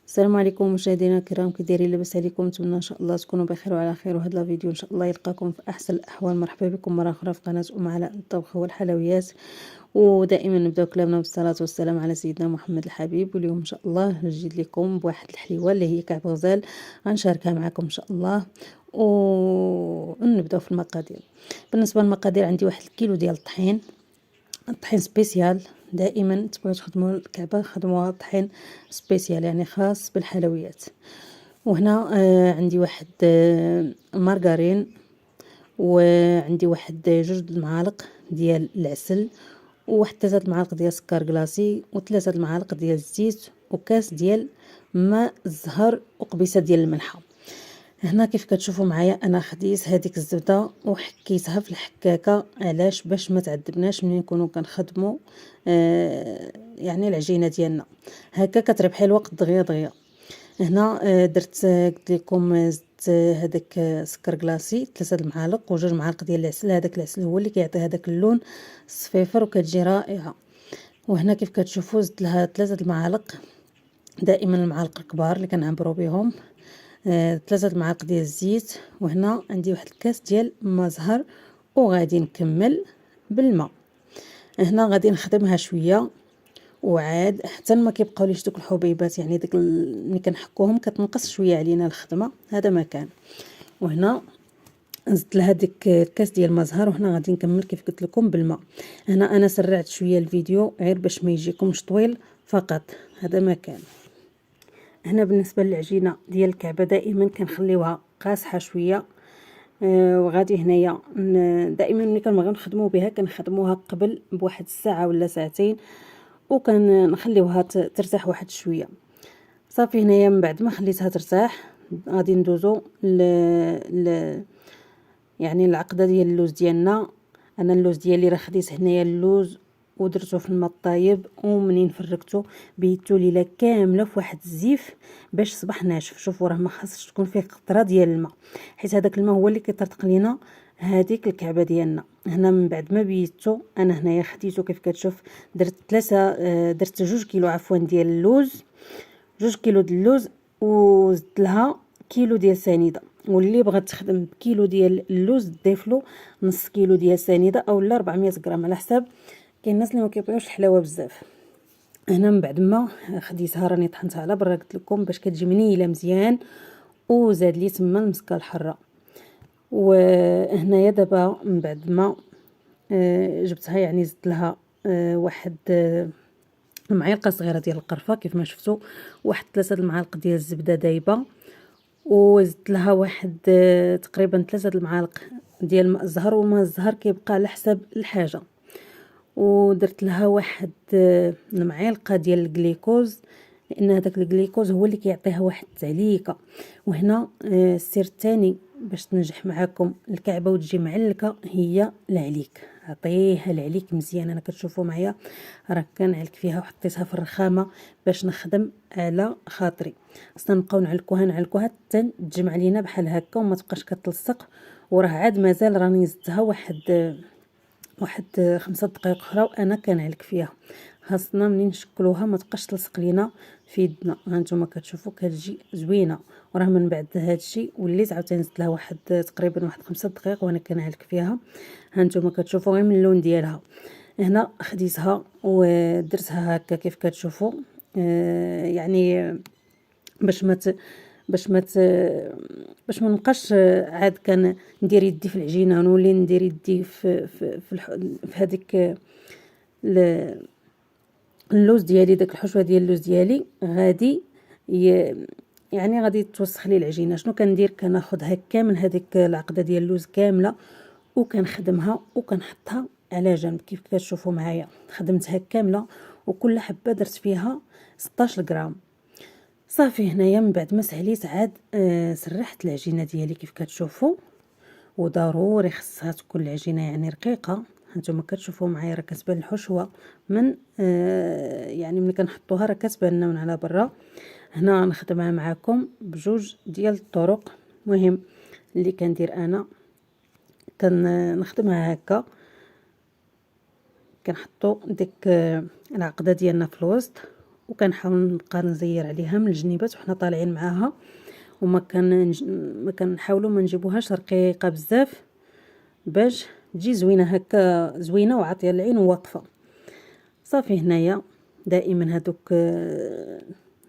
السلام عليكم مشاهدينا الكرام، كي دايرين؟ لاباس عليكم؟ نتمنى ان شاء الله تكونوا بخير وعلى خير. وهذا الفيديو ان شاء الله يلقاكم في احسن الاحوال. مرحبا بكم مره اخرى في قناه علاء الطبخ والحلويات. ودائما نبداو كلامنا بالصلاه والسلام على سيدنا محمد الحبيب. واليوم ان شاء الله نجي لكم بواحد الحليوه اللي هي كعب غزال، غنشاركها معكم ان شاء الله. ونبداو في المقادير. بالنسبه للمقادير، عندي واحد الكيلو ديال الطحين، الطحين سبيسيال. دائما تبغيو تخدموا الكعبه خدموها طحين سبيسيال، يعني خاص بالحلويات. وهنا عندي واحد مارغرين، وعندي واحد 2 معالق ديال العسل، وواحد 3 معالق ديال السكر كلاصي، و3 معالق ديال الزيت، وكاس ديال ماء الزهر، وقبيصه ديال الملحه. هنا كيف كتشوفوا معايا انا خديت هذيك الزبده وحكيتها في الحكاكه. علاش؟ باش ما تعذبناش ملي نكونوا كنخدموا يعني العجينه ديالنا. هكا كتربحي الوقت دغيا دغيا. هنا درت قلت لكم زدت هذاك سكر كلاصي 3 المعالق، و2 معالق ديال العسل. هذاك العسل هو اللي كيعطي هذاك اللون الصفيفر وكتجي رائعه. وهنا كيف كتشوفوا زدت لها 3 المعالق، دائما المعالق الكبار اللي كنعبروا بهم. 3 معالق ديال الزيت. وهنا عندي واحد الكاس ديال ماء زهر، وغادي نكمل بالماء. هنا غادي نخدمها شويه، وعاد حتى ما كيبقاوليش دوك الحبيبات، يعني داك ملي كنحكوهم كتنقص شويه علينا الخدمه. هذا ما كان. وهنا زدت لها ديك الكاس ديال الماء زهر. وهنا غادي نكمل كيف قلت لكم بالماء. هنا انا سرعت شويه الفيديو غير باش ما يجيكمش طويل فقط. هذا ما كان. هنا بالنسبه للعجينه ديال الكعبه دائما كنخليوها قاصحه شويه. وغادي هنايا دائما ملي كنبغيو نخدموا بها كنخدموها قبل بواحد الساعه ولا ساعتين، وكنخليوها ترتاح واحد شويه. صافي هنايا من بعد ما خليتها ترتاح غادي ندوزو يعني العقده ديال اللوز ديالنا. انا اللوز ديالي راه خديت هنايا اللوز ودرتو في الماء الطايب، ومنين فركتو بيتو ليله كامله في واحد الزيف باش صبح ناشف. شوفوا راه ما خاصش تكون فيه قطره ديال الماء، حيت هذاك الماء هو اللي كيطرطق لينا هذيك الكعبه ديالنا. هنا من بعد ما بيتو انا هنايا خديتو كيف كتشوف. درت 2 كيلو عفوا ديال اللوز، 2 كيلو ديال اللوز، وزدت لها كيلو ديال سنيده. واللي بغات تخدم بكيلو ديال اللوز ضيفلو نص كيلو ديال سنيده او لا 400 غرام على حساب. كاين الناس اللي ما كيبغيوش الحلاوه بزاف. هنا من بعد ما خديتها راني طحنتها على برا قلت لكم باش كتجي منيله مزيان، وزاد لي تما المسكه الحاره. وهنايا دابا من بعد ما جبتها، يعني زدت لها واحد معلقه صغيره ديال القرفه كيف ما شفتوا، واحد 3 المعالق ديال الزبده دايبه، وزدت لها واحد تقريبا 3 المعالق ديال ماء الزهر. وماء الزهر كيبقى على حسب الحاجه. ودرت لها واحد المعلقه ديال الجليكوز، لان هذاك الجليكوز هو اللي كيعطيها واحد التعليكه. وهنا السر الثاني باش تنجح معكم الكعبه وتجي معلكه هي العليك. عطيها العليك مزيان. انا كتشوفوا معايا راه كنعلك فيها وحطيتها في الرخامه باش نخدم على خاطري. اصلا نبقاو نعلكوها حتى تجمع لينا بحال هكا وما تبقاش كتلصق. وراه عاد مازال راني زدتها واحد 5 دقائق اخرى وانا كنعلك فيها. خاصنا منين نشكلوها ما تبقاش تلصق لينا في يدنا. ها نتوما كتشوفوا كتجي زوينه. وراه من بعد هادشي وليت عاوتاني زدت لها تقريبا واحد 5 دقائق وانا كنعلك فيها. ها نتوما كتشوفوا غير من اللون ديالها. هنا خديتها ودرتها هكا كيف كتشوفوا. يعني باش ما باش ما باش ما نبقاش عاد ندير يدي في العجينه ونولي ندير يدي في هذيك اللوز ديالي. داك الحشوه ديال اللوز ديالي غادي يعني غادي توسخ لي العجينه. شنو كندير؟ كناخذها كامل هذيك العقده ديال اللوز كامله وكنخدمها وكنحطها على جنب كيف كتشوفوا معايا. خدمتها كامله وكل حبه درت فيها 16 غرام. صافي هنايا من بعد ما سهليت عاد سرحت العجينه ديالي كيف كتشوفوا. وضروري خصها تكون العجينه يعني رقيقه. هانتوما كتشوفوا معايا راه كتبان الحشوه من يعني ملي كنحطوها راه كتبان لنا من على برا. هنا غنخدمها معكم بجوج ديال الطرق. مهم اللي كندير انا كنخدمها هكا، كنحطوا ديك العقده ديالنا في الوسط وكنحاول نبقى نزير عليها من الجنيبات وحنا طالعين معاها، وما ما كنحاولوا ما نجيبوهاش رقيقه بزاف باش تجي زوينه هكا، زوينه وعاطيه العين وواقفه. صافي هنايا دائما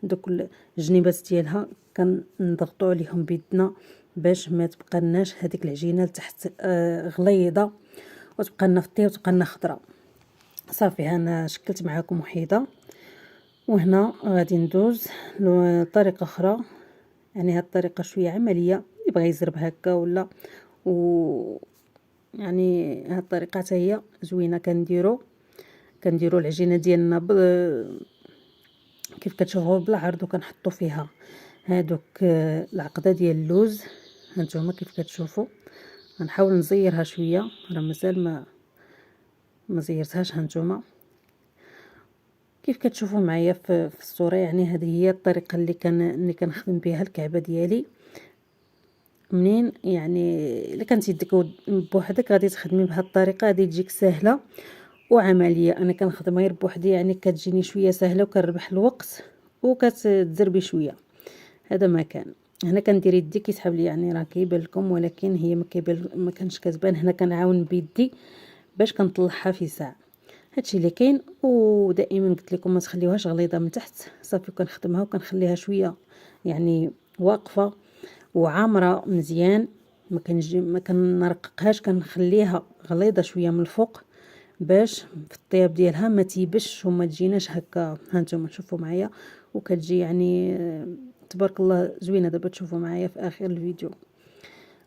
دوك الجنيبات ديالها كنضغطوا عليهم بيدنا باش ما تبقى لناش هذيك العجينه لتحت غليظه وتبقى لنا فطيه وتبقى لنا خضراء. صافي انا شكلت معكم وحيده، وهنا غادي ندوز لطريقه اخرى. يعني هاد الطريقه شويه عمليه، اللي بغى يزرب هكا ولا يعني هاد الطريقه حتى هي زوينه. كنديروا العجينه ديالنا كيف كتشوفوا بالعرض، وكنحطوا فيها هادوك العقده ديال اللوز. هانتوما كيف كتشوفوا غنحاول نزيرها شويه، راه مازال ما زيرتهاش. هانتوما كيف كتشوفوا معايا في الصوره. يعني هذه هي الطريقه اللي كنخدم بها الكعبه ديالي. منين يعني الا كانت يدك بوحدك غادي تخدمي بهذه الطريقه، غادي تجيك سهله وعمليه. انا كنخدم غير بوحدي، يعني كتجيني شويه سهله وكنربح الوقت وكتزربي شويه. هذا ما كان. هنا كندير يدي كيسحب لي، يعني راه كيبان لكم ولكن هي ما كانش كتبان. هنا كنعاون بيدي باش كنطلعها في ساعه. هادشي اللي كاين. ودائما قلت لكم ما تخليوهاش غليظه من تحت. صافي كنخدمها وكنخليها شويه يعني واقفه وعامره مزيان. ما كنرققهاش، كنخليها غليظه شويه من الفوق باش في الطياب ديالها ما تيبش وما تجيناش هكا. هانتوما شوفوا معايا وكتجي يعني تبارك الله زوينه. دابا تشوفوا معايا في اخر الفيديو.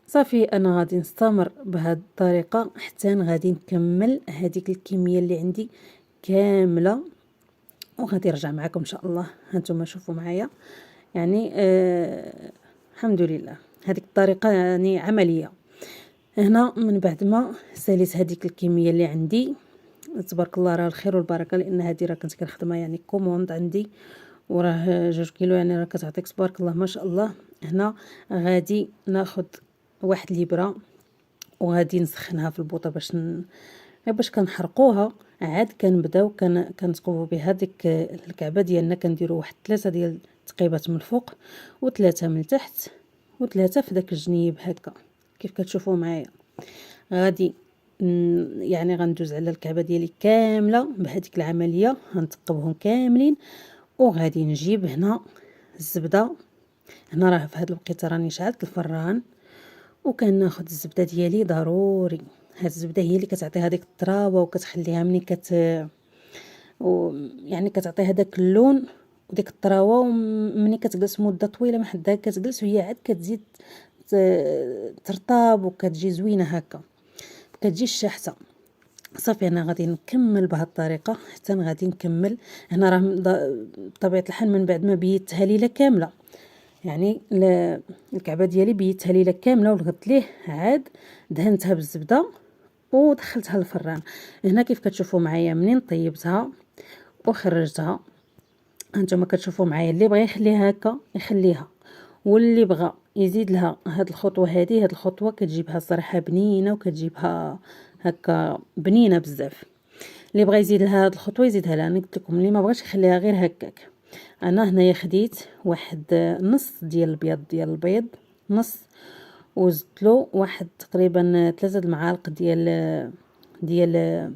صافي انا غادي نستمر بهذه الطريقه حتى غادي نكمل هذيك الكميه اللي عندي كامله، وغادي نرجع معكم ان شاء الله. هانتوما شوفوا معايا يعني الحمد لله هذيك الطريقه يعني عمليه. هنا من بعد ما ساليت هذيك الكميه اللي عندي، تبارك الله راه الخير والبركه، لان هذه راه كنت كنخدمها يعني كوموند عندي، وراه 2 كيلو، يعني راه كتعطيك تبارك الله ما شاء الله. هنا غادي ناخذ واحد الابره وغادي نسخنها في البوطه باش كنحرقوها. عاد كنبداو كنتقوبوا بها ديك الكعبه ديالنا. كنديروا واحد 3 ديال التقيبات من الفوق و3 من تحت و3 في داك الجنيب هكا كيف كتشوفوا معايا. غادي يعني غندوز على الكعبه ديالي كامله بهذيك العمليه، غنتقبهم كاملين. وغادي نجيب هنا الزبده. هنا راه في هذا الوقيته راني شعلت الفران وكناخذ الزبده ديالي ضروري. هاد الزبده هي اللي كتعطي هذيك الطراوه وكتخليها ملي يعني كتعطي هذاك اللون وديك الطراوه. ومني كتجلس مده طويله ما حداها كتجلس وهي عاد كتزيد ترطاب وكتجي زوينه هكا، كتجي شاحته. صافي انا غادي نكمل بهذه الطريقه حتى غادي نكمل. هنا راه بطبيعه الحال من بعد ما بيتها ليله كامله، يعني الكعبه ديالي بيتها ليله كامله ولغت ليه، عاد دهنتها بالزبده ودخلتها للفران. هنا كيف كتشوفوا معايا منين طيبتها وخرجتها. هانتوما كتشوفوا معايا اللي بغى يخليها هكا يخليها، واللي بغى يزيد لها هاد الخطوه هاد الخطوه كتجيبها صراحه بنينه وكتجيبها هكا بنينه بزاف. اللي بغى يزيد لها هاد الخطوه يزيدها لها. انا قلت لكم اللي ما بغاش يخليها غير هكاك. انا هنايا خديت واحد نص ديال البيض نص، وزدت له واحد تقريبا 3 المعالق ديال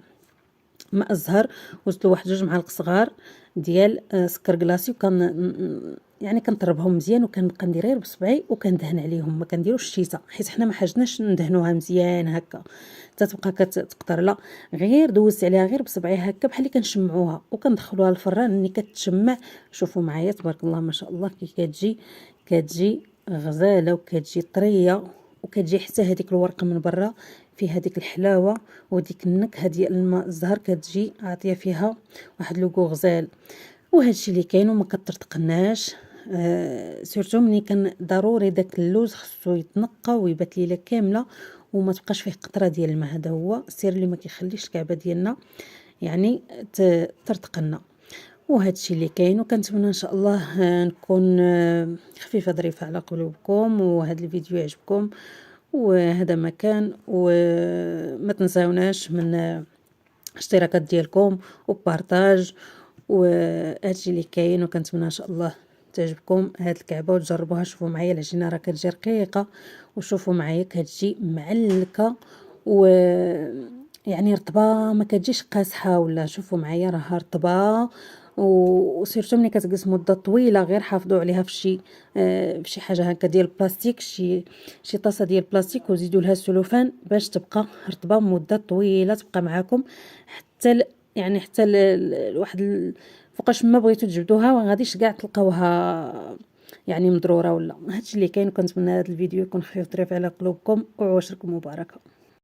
ماء الزهر، وزدت له واحد 2 معالق صغار ديال سكر كلاصي. يعني كنطربهم مزيان وكنبقى ندير غير بصبعي وكندهن عليهم. ما كنديروش الشيته حيت حنا ما حاجناش ندهنوها مزيان هكا حتى تبقى كتقطر، لا غير دوزت عليها غير بصبعي هكا بحال اللي كنشمعوها وكندخلوها للفران. ملي كتشمع شوفوا معايا تبارك الله ما شاء الله كي كتجي غزاله وكتجي طريه وكتجي حتى هذيك الورقه من برا في هذيك الحلاوه وديك النكهه ديال الماء الزهر كتجي عاطيه فيها واحد لوغو غزال. وهادشي اللي كاين وما كترتقناش. سورتو ملي كان ضروري داك اللوز خصو يتنقى ويبات ليله كامله وما تبقاش فيه قطره ديال الماء. هذا هو السر اللي ما كيخليش الكعبه ديالنا يعني ترتقنا. وهادشي اللي كاين. وكنتمنى ان شاء الله نكون خفيفه ظريفه على قلوبكم وهذا الفيديو يعجبكم. وهذا ما كان. وما تنساوناش من اشتراكات ديالكم وبارطاج وهادشي اللي كاين، وكنتمنى ان شاء الله تعجبكم هاد الكعبه وتجربوها. شوفوا معايا العجينه راه كتجي رقيقه، وشوفوا معايا كتجي معلكه و يعني رطبه، ما كتجيش قاصحه ولا. شوفوا معايا راها رطبه وسيرتو ملي كتجلس مده طويله، غير حافظوا عليها في شي حاجه هكا ديال البلاستيك، شي طاسه ديال البلاستيك، وزيدوا لها السلوفان باش تبقى رطبه مده طويله، تبقى معاكم حتى يعني حتى فوقاش ما بغيتو تجبدوها ما غاديش كاع تلقاوها يعني مضروره ولا. هادشي اللي كاين. كنتمنى هذا الفيديو يكون خفيف ظريف على قلوبكم، وعواشركم مباركه.